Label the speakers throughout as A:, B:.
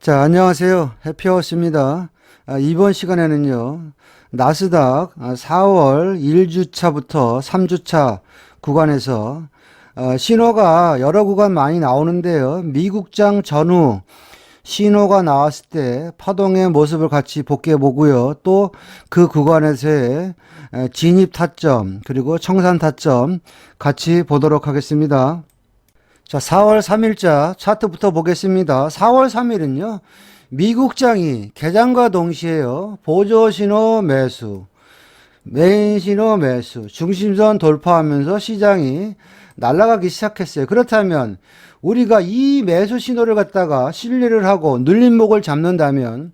A: 자, 안녕하세요. 해피하우스입니다. 이번 시간에는요, 나스닥 4월 1주차부터 3주차 구간에서 신호가 여러 구간 많이 나오는데요. 미국장 전후 신호가 나왔을 때 파동의 모습을 같이 복귀해 보고요. 또 그 구간에서의 진입 타점, 그리고 청산 타점 같이 보도록 하겠습니다. 자, 4월 3일자 차트부터 보겠습니다. 4월 3일은요, 미국장이 개장과 동시에요, 보조 신호 매수, 메인 신호 매수, 중심선 돌파하면서 시장이 날아가기 시작했어요. 그렇다면 우리가 이 매수 신호를 갖다가 신뢰를 하고 눌림목을 잡는다면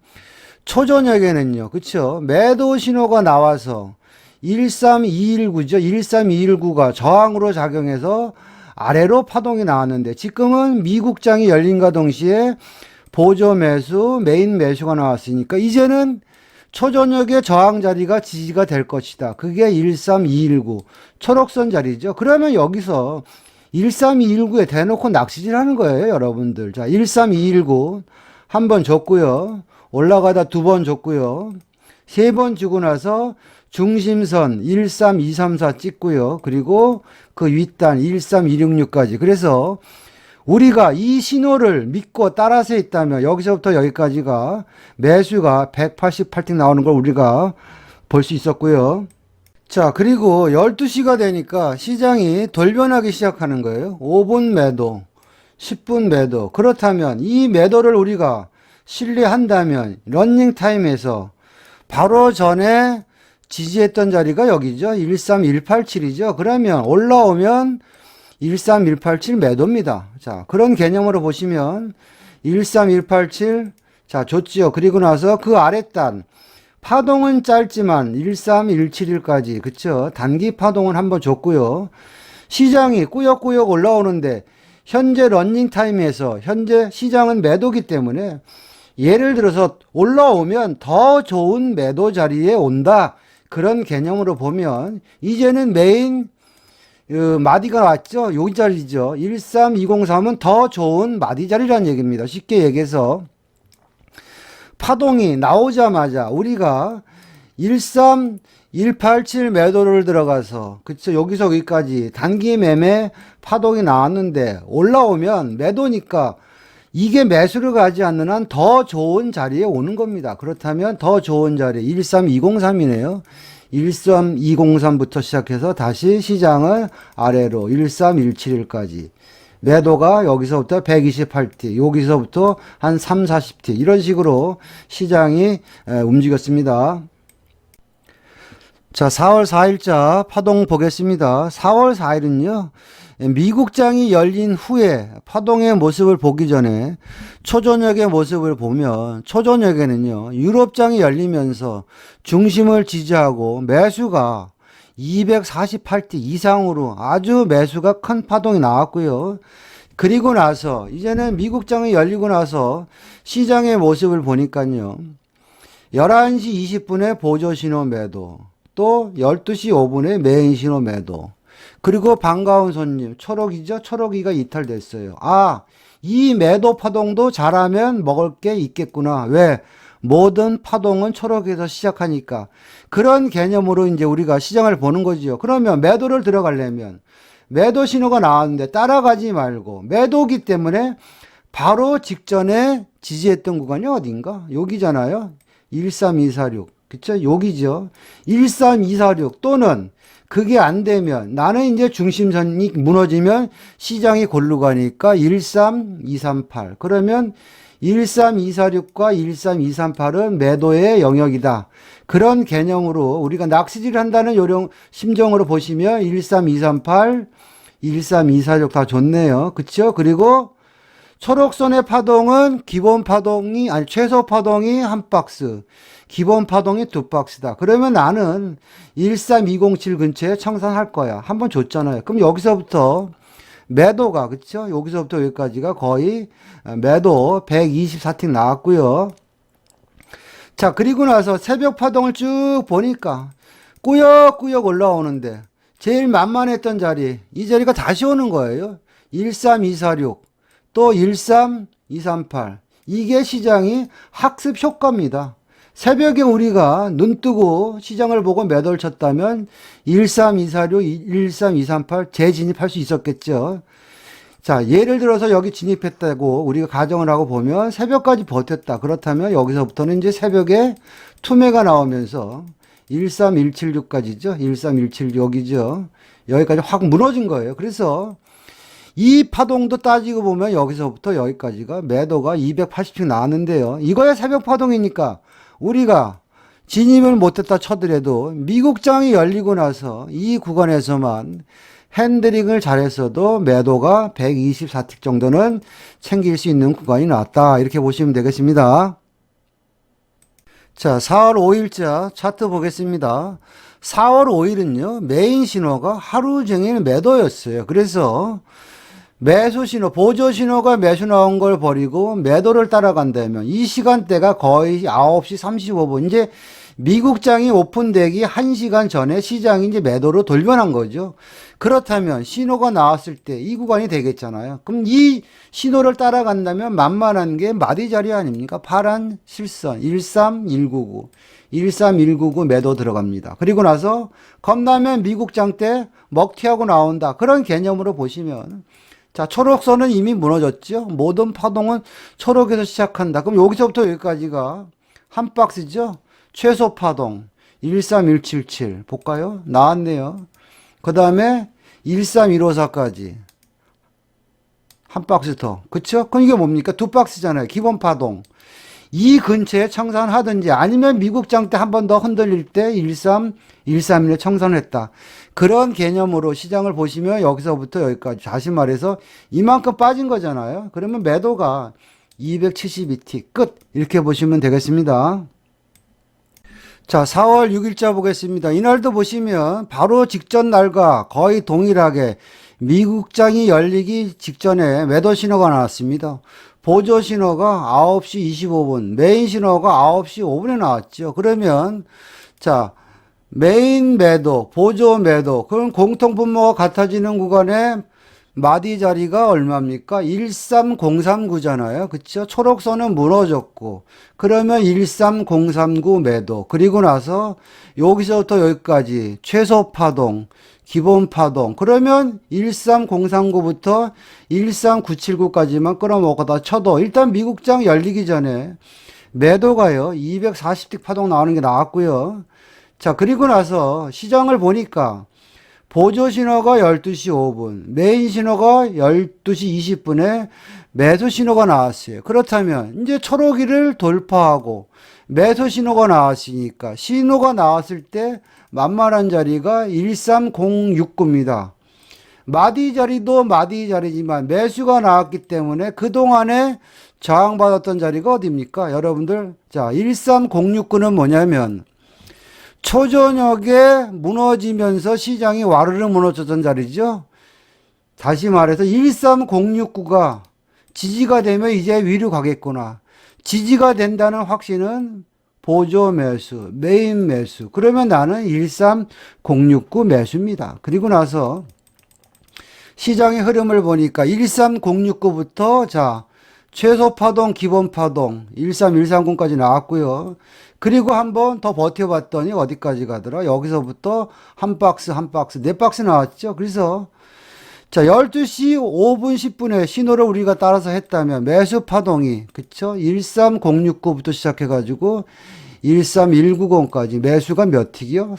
A: 초저녁에는요, 그쵸? 매도 신호가 나와서 13219죠. 13219가 저항으로 작용해서 아래로 파동이 나왔는데, 지금은 미국장이 열린과 동시에 보조 매수, 메인 매수가 나왔으니까 이제는 초저녁에 저항 자리가 지지가 될 것이다. 그게 13219 초록선 자리죠. 그러면 여기서 13219에 대놓고 낚시질 하는 거예요, 여러분들. 자, 13219 한 번 줬고요. 올라가다 두 번 줬고요. 세 번 주고 나서 중심선 13234 찍고요. 그리고 그 윗단 13266까지. 그래서 우리가 이 신호를 믿고 따라서 있다면 여기서부터 여기까지가 매수가 188틱 나오는 걸 우리가 볼 수 있었고요. 자, 그리고 12시가 되니까 시장이 돌변하기 시작하는 거예요. 5분 매도, 10분 매도. 그렇다면 이 매도를 우리가 신뢰한다면 러닝타임에서 바로 전에 지지했던 자리가 여기죠. 13187이죠. 그러면 올라오면 13187 매도입니다. 자, 그런 개념으로 보시면 13187, 자, 좋지요. 그리고 나서 그 아랫단 파동은 짧지만 13171까지, 그쵸? 단기 파동은 한번 줬고요. 시장이 꾸역꾸역 올라오는데 현재 러닝타임에서 현재 시장은 매도기 때문에 예를 들어서 올라오면 더 좋은 매도 자리에 온다. 그런 개념으로 보면 이제는 메인 마디가 왔죠. 여기 자리죠. 13203은 더 좋은 마디 자리라는 얘기입니다. 쉽게 얘기해서 파동이 나오자마자 우리가 13187 매도를 들어가서, 그쵸, 여기서 여기까지 단기 매매 파동이 나왔는데 올라오면 매도니까 이게 매수를 가지 않는 한 더 좋은 자리에 오는 겁니다. 그렇다면 더 좋은 자리 13203이네요. 13203부터 시작해서 다시 시장을 아래로 13171까지 매도가 여기서부터 128T, 여기서부터 한 3, 40T 이런 식으로 시장이 움직였습니다. 자, 4월 4일자 파동 보겠습니다. 4월 4일은요, 미국장이 열린 후에 파동의 모습을 보기 전에 초저녁의 모습을 보면, 초저녁에는요, 유럽장이 열리면서 중심을 지지하고 매수가 248T 이상으로 아주 매수가 큰 파동이 나왔고요. 그리고 나서 이제는 미국장이 열리고 나서 시장의 모습을 보니까요, 11시 20분에 보조 신호 매도, 또 12시 5분에 메인 신호 매도, 그리고 반가운 손님 초록이죠. 초록이가 이탈됐어요. 아, 이 매도 파동도 잘하면 먹을 게 있겠구나. 왜? 모든 파동은 초록에서 시작하니까. 그런 개념으로 이제 우리가 시장을 보는 거지요. 그러면 매도를 들어가려면 매도 신호가 나왔는데 따라가지 말고, 매도기 때문에 바로 직전에 지지했던 구간이 어딘가? 여기잖아요. 13246. 그쵸? 여기죠. 13246 또는 그게 안 되면 나는 이제 중심선이 무너지면 시장이 골로 가니까 13238. 그러면 13246과 13238은 매도의 영역이다. 그런 개념으로 우리가 낚시질을 한다는 요령 심정으로 보시면 13238, 13246 다 좋네요. 그쵸? 그리고 초록선의 파동은 기본 파동이, 아니, 최소 파동이 한 박스, 기본 파동이 두 박스다. 그러면 나는 13207 근처에 청산할 거야. 한번 줬잖아요. 그럼 여기서부터 매도가, 그쵸? 여기서부터 여기까지가 거의 매도 124틱 나왔고요. 자, 그리고 나서 새벽 파동을 쭉 보니까 꾸역꾸역 올라오는데 제일 만만했던 자리, 이 자리가 다시 오는 거예요. 13246, 또 13238. 이게 시장이 학습 효과입니다. 새벽에 우리가 눈 뜨고 시장을 보고 매도를 쳤다면 13246, 13238 재진입할 수 있었겠죠. 자, 예를 들어서 여기 진입했다고 우리가 가정을 하고 보면 새벽까지 버텼다. 그렇다면 여기서부터는 이제 새벽에 투매가 나오면서 13176까지죠. 13176 여기죠. 여기까지 확 무너진 거예요. 그래서 이 파동도 따지고 보면 여기서부터 여기까지가 매도가 280씩 나왔는데요. 이거야 새벽 파동이니까 우리가 진입을 못했다 쳐더라도 미국장이 열리고 나서 이 구간에서만 핸들링을 잘했어도 매도가 124틱 정도는 챙길 수 있는 구간이 나왔다. 이렇게 보시면 되겠습니다. 자, 4월 5일자 차트 보겠습니다. 4월 5일은요, 메인 신호가 하루 종일 매도였어요. 그래서 매수 신호, 보조 신호가 매수 나온 걸 버리고 매도를 따라간다면 이 시간대가 거의 9시 35분. 이제 미국장이 오픈되기 1시간 전에 시장이 이제 매도로 돌변한 거죠. 그렇다면 신호가 나왔을 때 이 구간이 되겠잖아요. 그럼 이 신호를 따라간다면 만만한 게 마디 자리 아닙니까? 파란 실선 13199. 13199 매도 들어갑니다. 그리고 나서 겁나면 미국장 때 먹튀하고 나온다. 그런 개념으로 보시면 자, 초록선은 이미 무너졌죠. 모든 파동은 초록에서 시작한다. 그럼 여기서부터 여기까지가 한 박스죠. 최소 파동 13177 볼까요? 나왔네요. 그 다음에 13154까지 한 박스 더. 그쵸? 그럼 이게 뭡니까? 두 박스잖아요. 기본 파동. 이 근처에 청산하든지 아니면 미국장 때 한 번 더 흔들릴 때 13131에 청산했다. 그런 개념으로 시장을 보시면 여기서부터 여기까지 다시 말해서 이만큼 빠진 거잖아요. 그러면 매도가 272티 끝 이렇게 보시면 되겠습니다. 자, 4월 6일자 보겠습니다. 이날도 보시면 바로 직전 날과 거의 동일하게 미국장이 열리기 직전에 매도 신호가 나왔습니다. 보조 신호가 9시 25분, 메인 신호가 9시 5분에 나왔죠. 그러면 자, 메인 매도, 보조 매도, 그럼 공통 분모가 같아지는 구간에 마디 자리가 얼마입니까? 13039잖아요. 그쵸? 초록선은 무너졌고, 그러면 13039 매도. 그리고 나서 여기서부터 여기까지 최소 파동, 기본 파동. 그러면 13039부터 13979까지만 끌어모아다 쳐도 일단 미국장 열리기 전에 매도가요. 240틱 파동 나오는 게 나왔고요. 자, 그리고 나서 시장을 보니까 보조 신호가 12시 5분, 메인 신호가 12시 20분에 매수 신호가 나왔어요. 그렇다면 이제 초록이를 돌파하고 매수 신호가 나왔으니까 신호가 나왔을 때 만만한 자리가 13069입니다. 마디 자리도 마디 자리지만 매수가 나왔기 때문에 그동안에 저항받았던 자리가 어디입니까? 여러분들, 자, 13069는 뭐냐면 초저녁에 무너지면서 시장이 와르르 무너졌던 자리죠. 다시 말해서 13069가 지지가 되면 이제 위로 가겠구나. 지지가 된다는 확신은 보조 매수, 메인 매수. 그러면 나는 13069 매수입니다. 그리고 나서 시장의 흐름을 보니까 13069부터 자, 최소 파동, 기본 파동 13130까지 나왔고요. 그리고 한번 더 버텨봤더니 어디까지 가더라? 여기서부터 한 박스, 한 박스, 네 박스 나왔죠. 그래서 자, 12시 5분 10분에 신호를 우리가 따라서 했다면 매수 파동이 그쵸? 13069부터 시작해가지고 13190까지 매수가 몇 틱이요?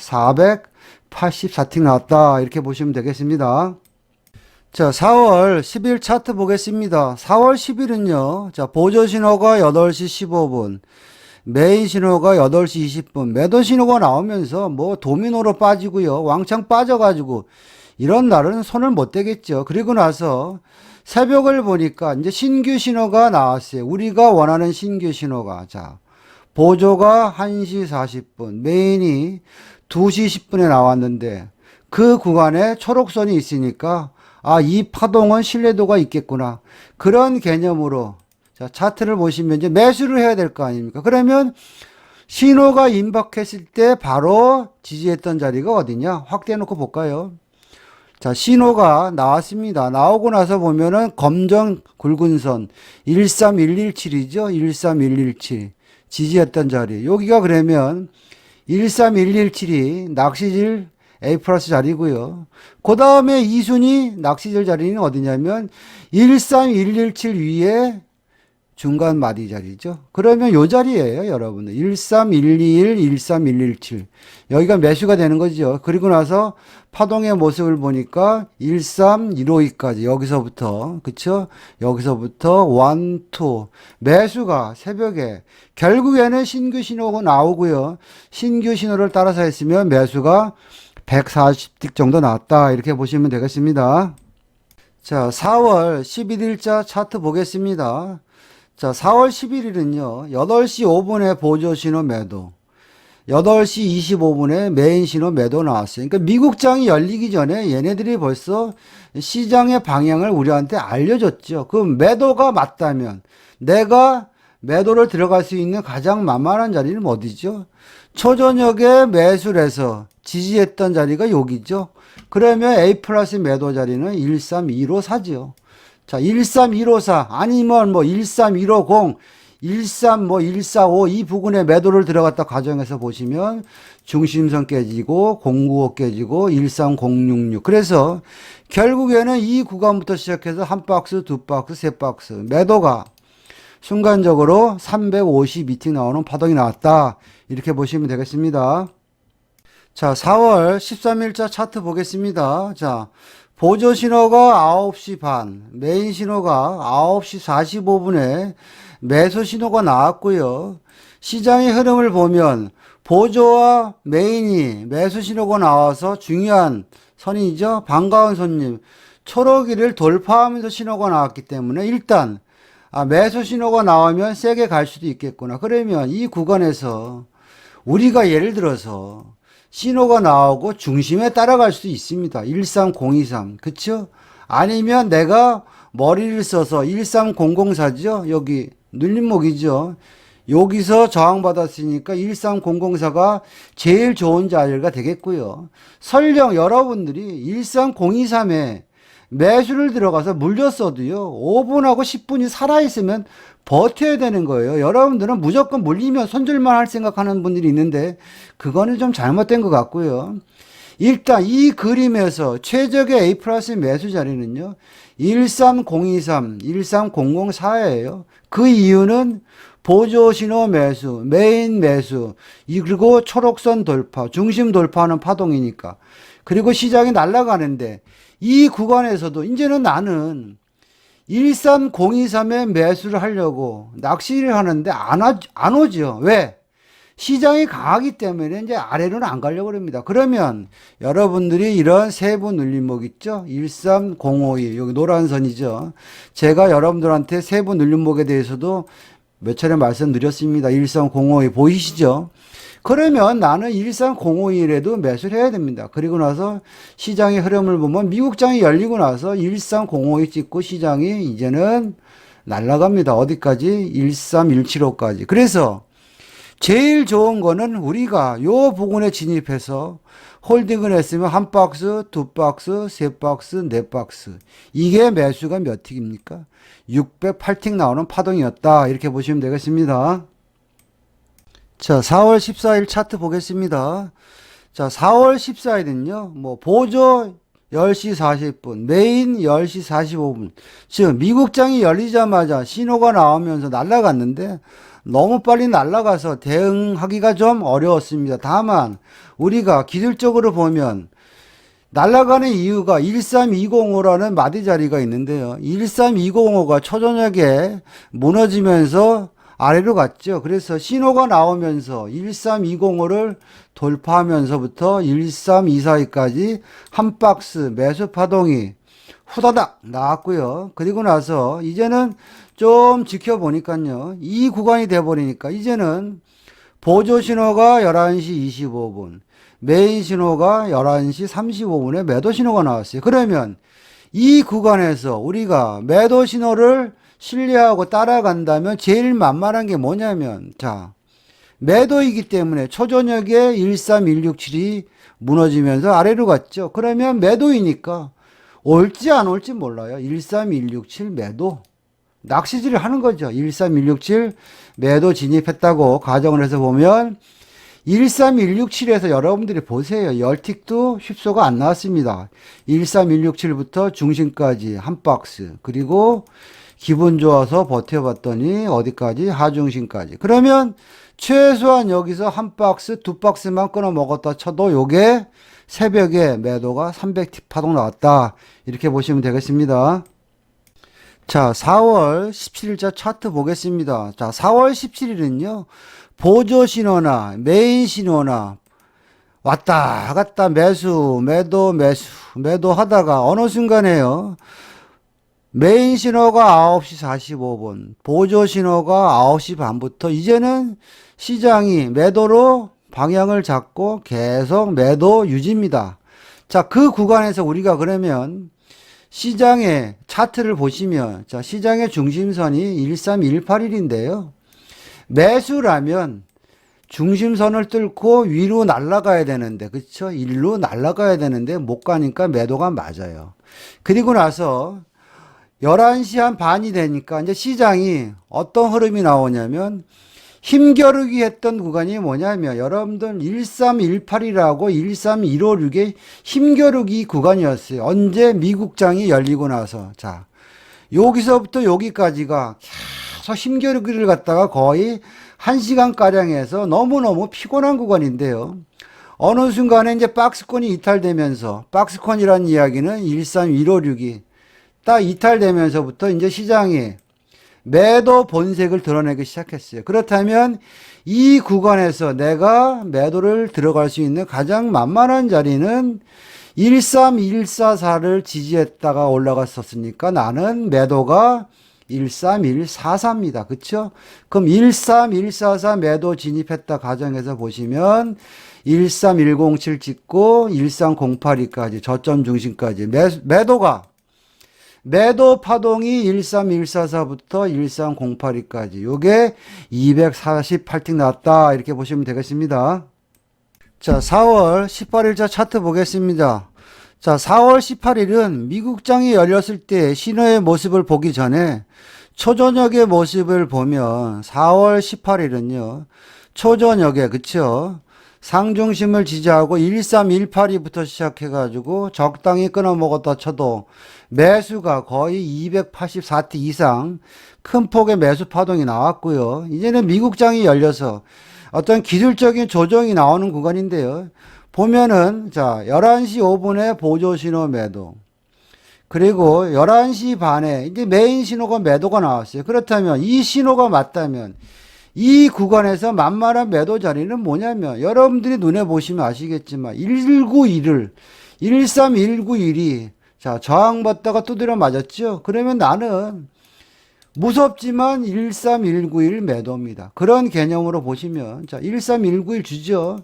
A: 484틱 나왔다. 이렇게 보시면 되겠습니다. 자, 4월 10일 차트 보겠습니다. 4월 10일은요. 자, 보조 신호가 8시 15분. 메인 신호가 8시 20분. 매도 신호가 나오면서 뭐 도미노로 빠지고요. 왕창 빠져가지고 이런 날은 손을 못 대겠죠. 그리고 나서 새벽을 보니까 이제 신규 신호가 나왔어요. 우리가 원하는 신규 신호가. 자, 보조가 1시 40분. 메인이 2시 10분에 나왔는데 그 구간에 초록선이 있으니까 아, 이 파동은 신뢰도가 있겠구나. 그런 개념으로 자, 차트를 보시면 이제 매수를 해야 될 거 아닙니까? 그러면 신호가 임박했을 때 바로 지지했던 자리가 어디냐? 확대해 놓고 볼까요? 자, 신호가 나왔습니다. 나오고 나서 보면은 검정 굵은 선 13117이죠. 13117 지지했던 자리. 여기가 그러면 13117이 낚시질 A 플러스 자리고요. 그 다음에 2순위 낚시질 자리는 어디냐면 13117 위에 중간 마디 자리죠. 그러면 요 자리예요, 여러분들. 13121, 13117. 여기가 매수가 되는 거죠. 그리고 나서 파동의 모습을 보니까 13152까지 여기서부터 그쵸? 여기서부터 1, 2 매수가 새벽에 결국에는 신규 신호가 나오고요. 신규 신호를 따라서 했으면 매수가 140틱 정도 나왔다. 이렇게 보시면 되겠습니다. 자, 4월 11일자 차트 보겠습니다. 자, 4월 11일은요, 8시 5분에 보조 신호 매도, 8시 25분에 메인 신호 매도 나왔어요. 그러니까 미국장이 열리기 전에 얘네들이 벌써 시장의 방향을 우리한테 알려줬죠. 그 매도가 맞다면 내가 매도를 들어갈 수 있는 가장 만만한 자리는 어디죠? 초저녁에 매수를 해서 지지했던 자리가 여기죠. 그러면 A 플러스 매도 자리는 13154죠. 자, 13154 아니면 뭐 13150, 145 이 부근에 매도를 들어갔다 가정해서 보시면 중심선 깨지고 095 깨지고 13066. 그래서 결국에는 이 구간부터 시작해서 한 박스, 두 박스, 세 박스 매도가 순간적으로 352틱 나오는 파동이 나왔다. 이렇게 보시면 되겠습니다. 자, 4월 13일자 차트 보겠습니다. 자, 보조 신호가 9시 반, 메인 신호가 9시 45분에 매수 신호가 나왔고요. 시장의 흐름을 보면 보조와 메인이 매수 신호가 나와서 중요한 선이죠. 반가운 손님, 초록이를 돌파하면서 신호가 나왔기 때문에 일단 매수 신호가 나오면 세게 갈 수도 있겠구나. 그러면 이 구간에서 우리가 예를 들어서 신호가 나오고 중심에 따라갈 수 있습니다. 13023. 그쵸? 아니면 내가 머리를 써서 13004죠? 여기 눌림목이죠? 여기서 저항받았으니까 13004가 제일 좋은 자리가 되겠고요. 설령 여러분들이 13023에 매수를 들어가서 물렸어도요, 5분하고 10분이 살아있으면 버텨야 되는 거예요. 여러분들은 무조건 물리면 손절만 할 생각하는 분들이 있는데, 그거는 좀 잘못된 것 같고요. 일단 이 그림에서 최적의 A 플러스 매수 자리는요, 13023, 13004예요. 그 이유는 보조 신호 매수, 메인 매수, 그리고 초록선 돌파, 중심 돌파하는 파동이니까. 그리고 시장이 날아가는데, 이 구간에서도 이제는 나는 13023에 매수를 하려고 낚시를 하는데 안 오죠. 왜? 시장이 강하기 때문에 이제 아래로는 안 가려고 합니다. 그러면 여러분들이 이런 세부 눌림목 있죠? 13052, 여기 노란 선이죠. 제가 여러분들한테 세부 눌림목에 대해서도 몇 차례 말씀드렸습니다. 13052 보이시죠? 그러면 나는 13051에도 매수를 해야 됩니다. 그리고 나서 시장의 흐름을 보면 미국장이 열리고 나서 13052 찍고 시장이 이제는 날아갑니다. 어디까지? 13175까지. 그래서 제일 좋은 거는 우리가 요 부분에 진입해서 홀딩을 했으면 한 박스, 두 박스, 세 박스, 네 박스. 이게 매수가 몇 틱입니까? 608틱 나오는 파동이었다. 이렇게 보시면 되겠습니다. 자, 4월 14일 차트 보겠습니다. 자, 4월 14일은요, 보조 10시 40분, 메인 10시 45분. 즉, 미국장이 열리자마자 신호가 나오면서 날아갔는데, 너무 빨리 날아가서 대응하기가 좀 어려웠습니다. 다만, 우리가 기술적으로 보면, 날아가는 이유가 13205라는 마디 자리가 있는데요. 13205가 초저녁에 무너지면서 아래로 갔죠. 그래서 신호가 나오면서 13205를 돌파하면서부터 13242까지 한 박스 매수 파동이 후다닥 나왔고요. 그리고 나서 이제는 좀 지켜보니까요. 이 구간이 돼버리니까 이제는 보조 신호가 11시 25분, 메인 신호가 11시 35분에 매도 신호가 나왔어요. 그러면 이 구간에서 우리가 매도 신호를 신뢰하고 따라간다면 제일 만만한 게 뭐냐면, 자, 매도이기 때문에 초저녁에 13167이 무너지면서 아래로 갔죠. 그러면 매도이니까 올지 안 올지 몰라요. 13167 매도. 낚시질을 하는 거죠. 13167 매도 진입했다고 가정을 해서 보면 13167에서 여러분들이 보세요. 열틱도 휩소가 안 나왔습니다. 13167부터 중심까지 한 박스. 그리고 기분 좋아서 버텨봤더니 어디까지? 하중심까지. 그러면 최소한 여기서 한 박스, 두 박스만 끊어 먹었다 쳐도 요게 새벽에 매도가 300틱 파동 나왔다. 이렇게 보시면 되겠습니다. 자, 4월 17일자 차트 보겠습니다. 자, 4월 17일은요, 보조 신호나 메인 신호나 왔다 갔다 매수, 매도, 매수, 매도 하다가 어느 순간에요, 메인 신호가 9시 45분, 보조 신호가 9시 반부터 이제는 시장이 매도로 방향을 잡고 계속 매도 유지입니다. 자, 그 구간에서 우리가 그러면 시장의 차트를 보시면, 자, 시장의 중심선이 13181인데요. 매수라면 중심선을 뚫고 위로 날아가야 되는데, 그쵸? 일로 날아가야 되는데 못 가니까 매도가 맞아요. 그리고 나서 11시 한 반이 되니까 이제 시장이 어떤 흐름이 나오냐면, 힘겨루기 했던 구간이 뭐냐면 여러분들 1318이라고 13156의 힘겨루기 구간이었어요. 언제? 미국장이 열리고 나서. 자, 여기서부터 여기까지가 계속 힘겨루기를 갖다가 거의 1시간가량 해서 너무너무 피곤한 구간인데요. 어느 순간에 이제 박스권이 이탈되면서, 박스권이라는 이야기는 13156이 딱 이탈되면서부터 이제 시장이 매도 본색을 드러내기 시작했어요. 그렇다면 이 구간에서 내가 매도를 들어갈 수 있는 가장 만만한 자리는 13144를 지지했다가 올라갔었으니까 나는 매도가 13144입니다. 그쵸? 그럼 13144 매도 진입했다 가정해서 보시면 13107 찍고 13082까지 저점 중심까지 매도가 매도 파동이 13144부터 13082까지 요게 248틱 나왔다 이렇게 보시면 되겠습니다. 자, 4월 18일자 차트 보겠습니다. 자, 4월 18일은 미국장이 열렸을 때 신호의 모습을 보기 전에 초저녁의 모습을 보면 4월 18일은요 초저녁에 그쵸 상중심을 지지하고 13182부터 시작해가지고 적당히 끊어먹었다 쳐도 매수가 거의 284티 이상 큰 폭의 매수 파동이 나왔고요. 이제는 미국장이 열려서 어떤 기술적인 조정이 나오는 구간인데요. 보면은 자 11시 5분에 보조 신호 매도 그리고 11시 반에 이제 메인 신호가 매도가 나왔어요. 그렇다면 이 신호가 맞다면 이 구간에서 만만한 매도 자리는 뭐냐면 여러분들이 눈에 보시면 아시겠지만 191을 13191이 자 저항받다가 두드려 맞았죠. 그러면 나는 무섭지만 13191 매도입니다. 그런 개념으로 보시면 자 13191 주죠.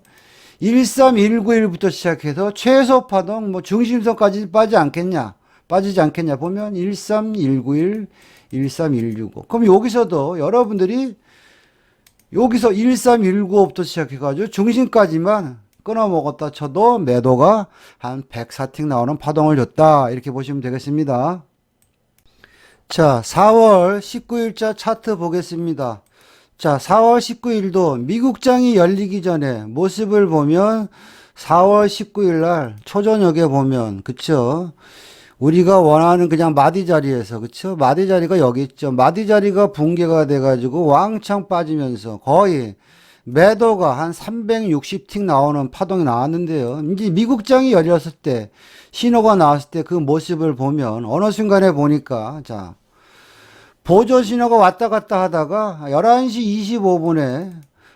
A: 13191부터 시작해서 최소 파동 뭐 중심선까지 빠지지 않겠냐 보면 13191 13165 그럼 여기서도 여러분들이 여기서 13195부터 시작해가지고 중심까지만 끊어먹었다 쳐도 매도가 한 104틱 나오는 파동을 줬다 이렇게 보시면 되겠습니다. 자 4월 19일자 차트 보겠습니다. 자 4월 19일도 미국장이 열리기 전에 모습을 보면 4월 19일날 초저녁에 보면 그쵸 우리가 원하는 그냥 마디 자리에서 그쵸 마디 자리가 여기 있죠. 마디 자리가 붕괴가 돼가지고 왕창 빠지면서 거의 매도가 한 360틱 나오는 파동이 나왔는데요. 이제 미국장이 열렸을 때 신호가 나왔을 때 그 모습을 보면 어느 순간에 보니까 자 보조 신호가 왔다 갔다 하다가 11시 25분에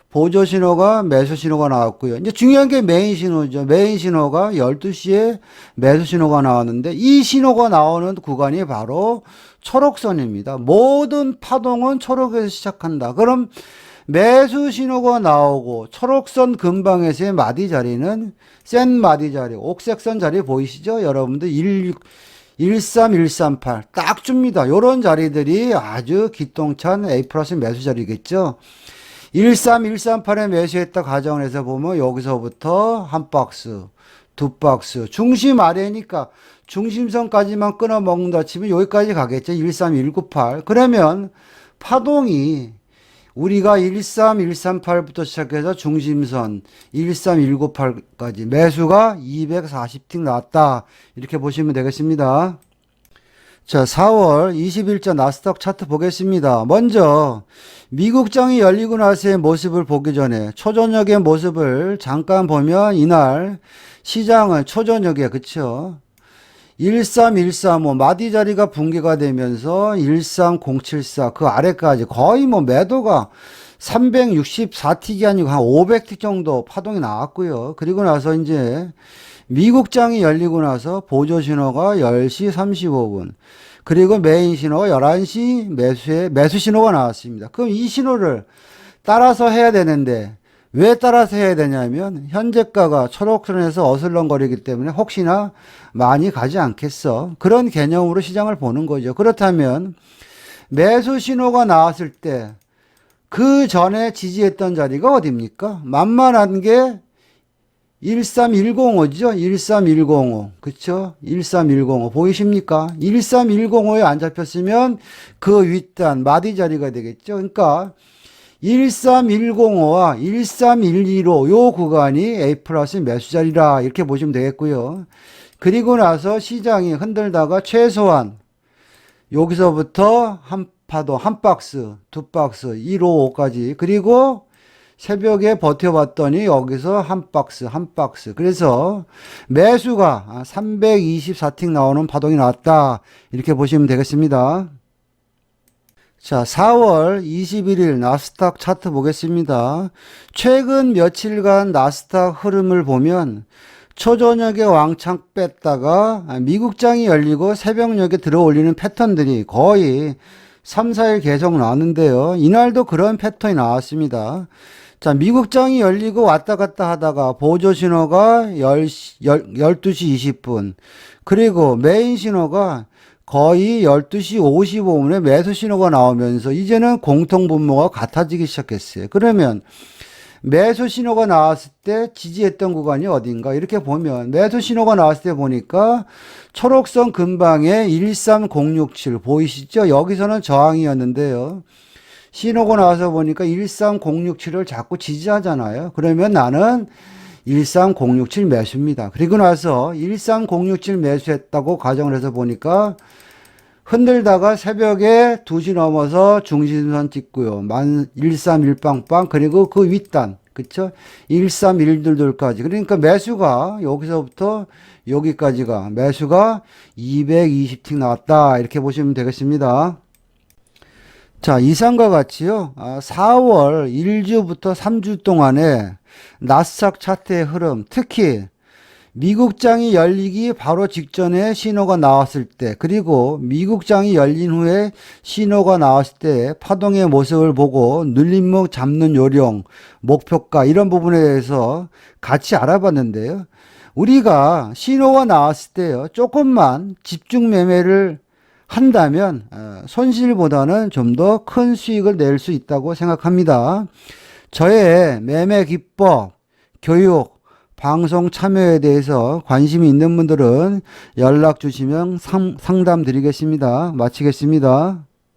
A: 보조 신호가 매수 신호가 나왔고요. 이제 중요한 게 메인 신호죠. 메인 신호가 12시에 매수 신호가 나왔는데 이 신호가 나오는 구간이 바로 초록선입니다. 모든 파동은 초록에서 시작한다. 그럼 매수 신호가 나오고 초록선 근방에서의 마디 자리는 센 마디 자리, 옥색선 자리 보이시죠? 여러분들 13138 딱 줍니다. 요런 자리들이 아주 기똥찬 A 플러스 매수 자리겠죠. 13138에 매수했다 가정을 해서 보면 여기서부터 한 박스, 두 박스, 중심 아래니까 중심선까지만 끊어 먹는다 치면 여기까지 가겠죠. 13198. 그러면 파동이 우리가 13138부터 시작해서 중심선 13198까지 매수가 240틱 나왔다. 이렇게 보시면 되겠습니다. 자, 4월 20일자 나스닥 차트 보겠습니다. 먼저 미국장이 열리고 나서의 모습을 보기 전에 초저녁의 모습을 잠깐 보면 이날 시장은 초저녁에 그쵸? 13135 마디 자리가 붕괴가 되면서 13074 그 아래까지 거의 뭐 매도가 364틱이 아니고 한 500틱 정도 파동이 나왔고요. 그리고 나서 이제 미국장이 열리고 나서 보조 신호가 10시 35분. 그리고 메인 신호가 11시 매수 신호가 나왔습니다. 그럼 이 신호를 따라서 해야 되는데 왜 따라서 해야 되냐면 현재가가 초록선에서 어슬렁거리기 때문에 혹시나 많이 가지 않겠어. 그런 개념으로 시장을 보는 거죠. 그렇다면 매수 신호가 나왔을 때 그 전에 지지했던 자리가 어디입니까? 만만한 게 13105죠. 13105. 그쵸? 13105. 보이십니까? 13105에 안 잡혔으면 그 윗단, 마디 자리가 되겠죠. 그러니까 13105와 13115 요 구간이 A 플러스 매수 자리라 이렇게 보시면 되겠고요. 그리고 나서 시장이 흔들다가 최소한 여기서부터 한 파도, 한 박스, 두 박스, 155까지 그리고 새벽에 버텨봤더니 여기서 한 박스, 한 박스. 그래서 매수가 324틱 나오는 파동이 나왔다. 이렇게 보시면 되겠습니다. 자, 4월 21일 나스닥 차트 보겠습니다. 최근 며칠간 나스닥 흐름을 보면 초저녁에 왕창 뺐다가 미국장이 열리고 새벽녘에 들어 올리는 패턴들이 거의 3, 4일 계속 나왔는데요. 이날도 그런 패턴이 나왔습니다. 자, 미국장이 열리고 왔다 갔다 하다가 보조 신호가 12시 20분. 그리고 메인 신호가 거의 12시 55분에 매수 신호가 나오면서 이제는 공통 분모가 같아지기 시작했어요. 그러면 매수 신호가 나왔을 때 지지했던 구간이 어딘가 이렇게 보면 매수 신호가 나왔을 때 보니까 초록선 근방에 13067 보이시죠? 여기서는 저항이었는데요. 신호가 나와서 보니까 13067을 자꾸 지지하잖아요. 그러면 나는 13067 매수입니다. 그리고 나서 13067 매수했다고 가정을 해서 보니까 흔들다가 새벽에 2시 넘어서 중심선 찍고요. 131빵빵 그리고 그 윗단 그쵸? 13122까지 그러니까 매수가 여기서부터 여기까지가 매수가 220틱 나왔다 이렇게 보시면 되겠습니다. 자, 이상과 같이요. 4월 1주부터 3주 동안에 나스닥 차트의 흐름, 특히 미국장이 열리기 바로 직전에 신호가 나왔을 때, 그리고 미국장이 열린 후에 신호가 나왔을 때 파동의 모습을 보고 눌림목 잡는 요령, 목표가 이런 부분에 대해서 같이 알아봤는데요. 우리가 신호가 나왔을 때요. 조금만 집중 매매를 한다면 손실보다는 좀 더 큰 수익을 낼 수 있다고 생각합니다. 저의 매매 기법, 교육, 방송 참여에 대해서 관심이 있는 분들은 연락 주시면 상담 드리겠습니다. 마치겠습니다.